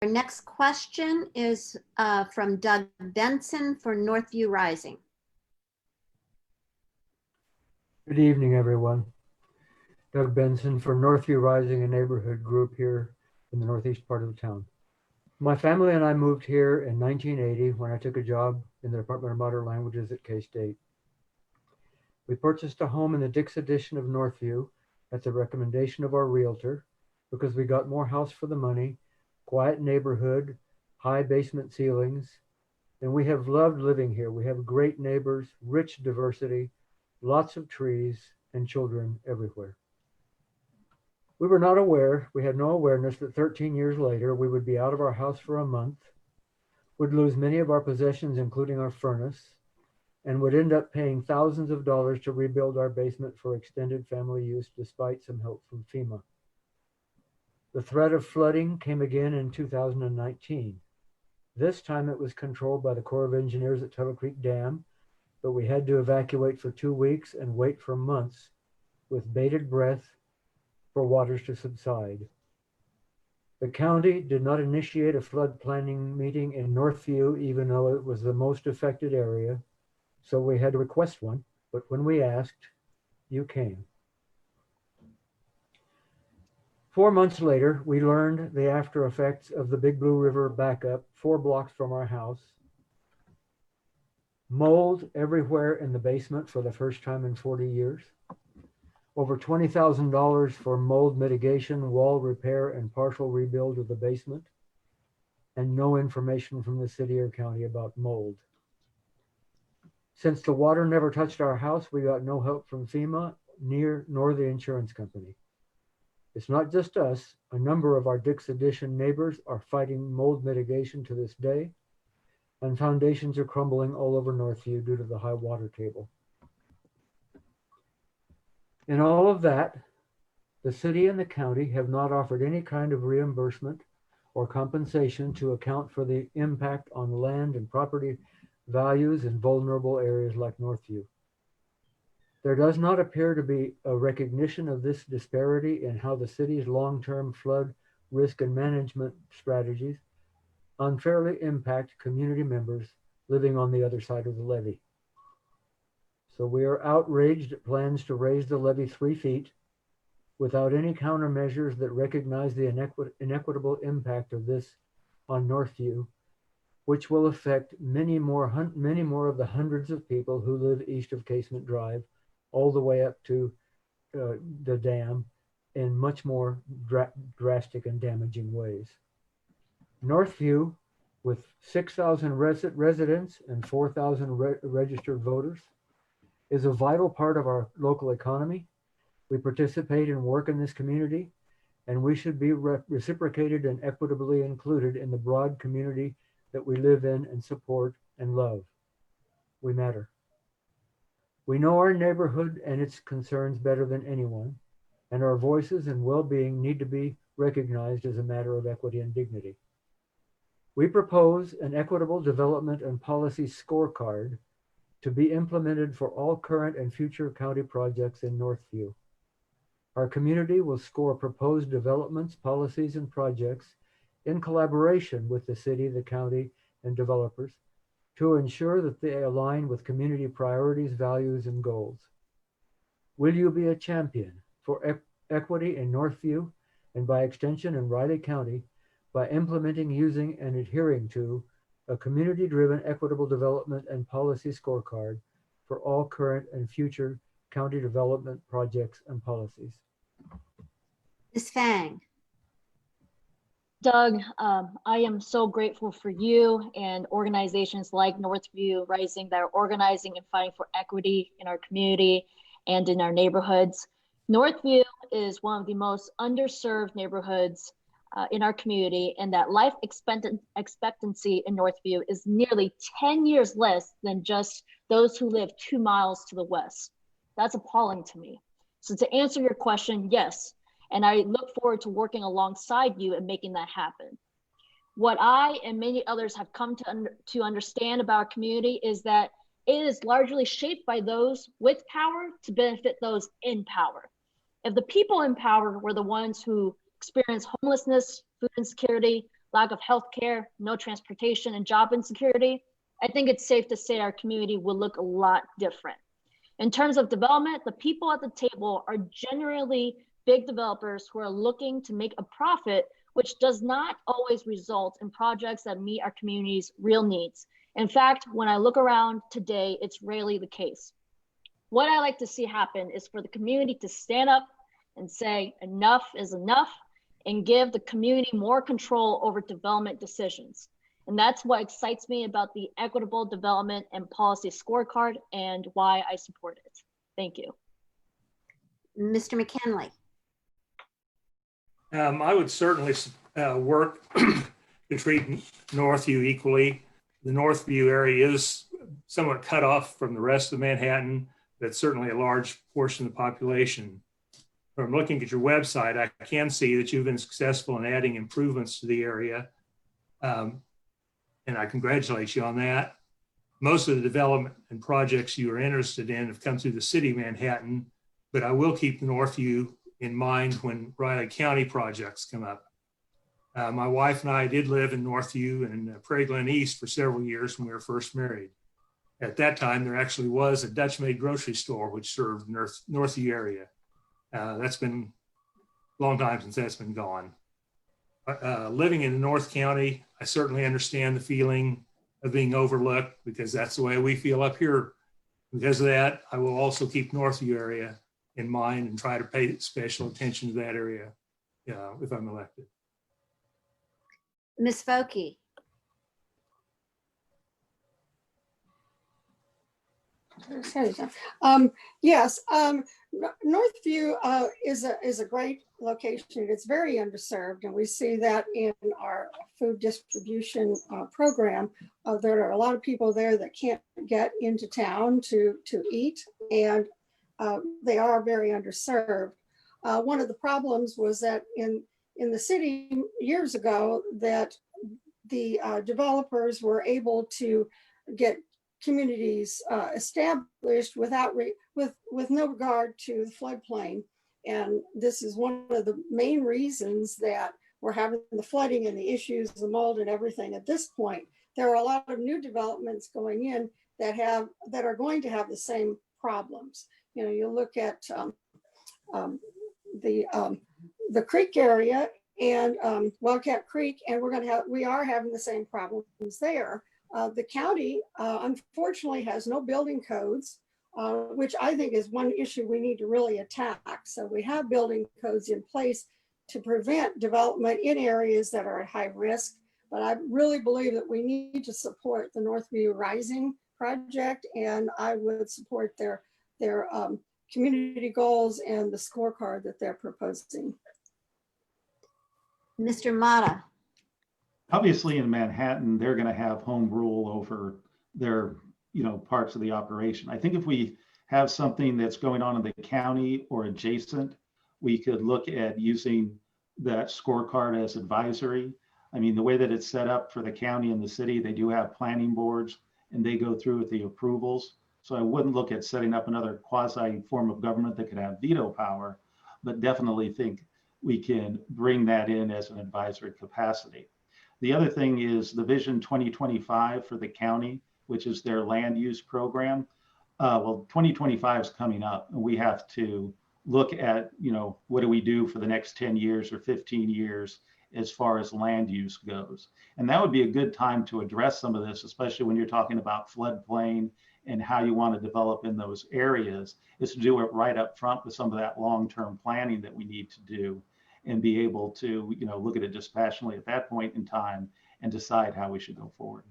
Our next question is from Doug Benson for Northview Rising. Good evening, everyone. Doug Benson for Northview Rising, a neighborhood group here in the northeast part of the town. My family and I moved here in 1980 when I took a job in the Department of Modern Languages at K-State. We purchased a home in the Dix edition of Northview at the recommendation of our realtor because we got more house for the money, quiet neighborhood, high basement ceilings, and we have loved living here. We have great neighbors, rich diversity, lots of trees, and children everywhere. We were not aware, we had no awareness that 13 years later, we would be out of our house for a month, would lose many of our possessions, including our furnace, and would end up paying thousands of dollars to rebuild our basement for extended family use despite some help from FEMA. The threat of flooding came again in 2019. This time it was controlled by the Corps of Engineers at Tuttle Creek Dam, but we had to evacuate for 2 weeks and wait for months with bated breath for waters to subside. The county did not initiate a flood planning meeting in Northview, even though it was the most affected area, so we had to request one, but when we asked, you came. 4 months later, we learned the after effects of the Big Blue River backup 4 blocks from our house. Mold everywhere in the basement for the first time in 40 years. Over $20,000 for mold mitigation, wall repair, and partial rebuild of the basement, and no information from the city or county about mold. Since the water never touched our house, we got no help from FEMA, nor the insurance company. It's not just us. A number of our Dix Edition neighbors are fighting mold mitigation to this day, and foundations are crumbling all over Northview due to the high water table. In all of that, the city and the county have not offered any kind of reimbursement or compensation to account for the impact on land and property values in vulnerable areas like Northview. There does not appear to be a recognition of this disparity in how the city's long-term flood risk and management strategies unfairly impact community members living on the other side of the levee. So we are outraged at plans to raise the levee 3 feet without any countermeasures that recognize the inequitable impact of this on Northview, which will affect many more of the hundreds of people who live east of Casement Drive, all the way up to the dam in much more drastic and damaging ways. Northview, with 6,000 residents and 4,000 registered voters, is a vital part of our local economy. We participate and work in this community, and we should be reciprocated and equitably included in the broad community that we live in and support and love. We matter. We know our neighborhood and its concerns better than anyone, and our voices and well-being need to be recognized as a matter of equity and dignity. We propose an equitable development and policy scorecard to be implemented for all current and future county projects in Northview. Our community will score proposed developments, policies, and projects in collaboration with the city, the county, and developers to ensure that they align with community priorities, values, and goals. Will you be a champion for equity in Northview and by extension in Riley County by implementing, using, and adhering to a community-driven equitable development and policy scorecard for all current and future county development projects and policies? Ms. Fang. Doug, I am so grateful for you and organizations like Northview Rising that are organizing and fighting for equity in our community and in our neighborhoods. Northview is one of the most underserved neighborhoods in our community, and that life expectancy in Northview is nearly 10 years less than just those who live 2 miles to the west. That's appalling to me. So to answer your question, yes, and I look forward to working alongside you and making that happen. What I and many others have come to understand about our community is that it is largely shaped by those with power to benefit those in power. If the people in power were the ones who experience homelessness, food insecurity, lack of healthcare, no transportation, and job insecurity, I think it's safe to say our community will look a lot different. In terms of development, the people at the table are generally big developers who are looking to make a profit, which does not always result in projects that meet our community's real needs. In fact, when I look around today, it's rarely the case. What I like to see happen is for the community to stand up and say enough is enough and give the community more control over development decisions. And that's what excites me about the Equitable Development and Policy Scorecard and why I support it. Thank you. Mr. McKinley. I would certainly work to treat Northview equally. The Northview area is somewhat cut off from the rest of Manhattan. That's certainly a large portion of the population. From looking at your website, I can see that you've been successful in adding improvements to the area. And I congratulate you on that. Most of the development and projects you are interested in have come through the city of Manhattan, but I will keep the Northview in mind when Riley County projects come up. My wife and I did live in Northview and Prairie Glen East for several years when we were first married. At that time, there actually was a Dutch-made grocery store which served the Northview area. That's been a long time since that's been gone. Living in the North County, I certainly understand the feeling of being overlooked because that's the way we feel up here. Because of that, I will also keep Northview area in mind and try to pay special attention to that area if I'm elected. Ms. Focke. Yes, Northview is a great location. It's very underserved, and we see that in our food distribution program. There are a lot of people there that can't get into town to eat, and they are very underserved. One of the problems was that in the city years ago, that the developers were able to get communities established with no regard to the floodplain. And this is one of the main reasons that we're having the flooding and the issues, the mold and everything at this point. There are a lot of new developments going in that are going to have the same problems. You know, you look at the creek area and Wildcat Creek, and we are having the same problems there. The county, unfortunately, has no building codes, which I think is one issue we need to really attack. So we have building codes in place to prevent development in areas that are at high risk. But I really believe that we need to support the Northview Rising project, and I would support their community goals and the scorecard that they're proposing. Mr. Matta. Obviously in Manhattan, they're going to have home rule over their, parts of the operation. I think if we have something that's going on in the county or adjacent, we could look at using that scorecard as advisory. I mean, the way that it's set up for the county and the city, they do have planning boards and they go through with the approvals. So I wouldn't look at setting up another quasi form of government that could have veto power, but definitely think we can bring that in as an advisory capacity. The other thing is the Vision 2025 for the county, which is their land use program. 2025 is coming up, and we have to look at, what do we do for the next 10 years or 15 years as far as land use goes. And that would be a good time to address some of this, especially when you're talking about floodplain and how you want to develop in those areas, is to do it right up front with some of that long-term planning that we need to do and be able to, look at it dispassionately at that point in time and decide how we should go forward.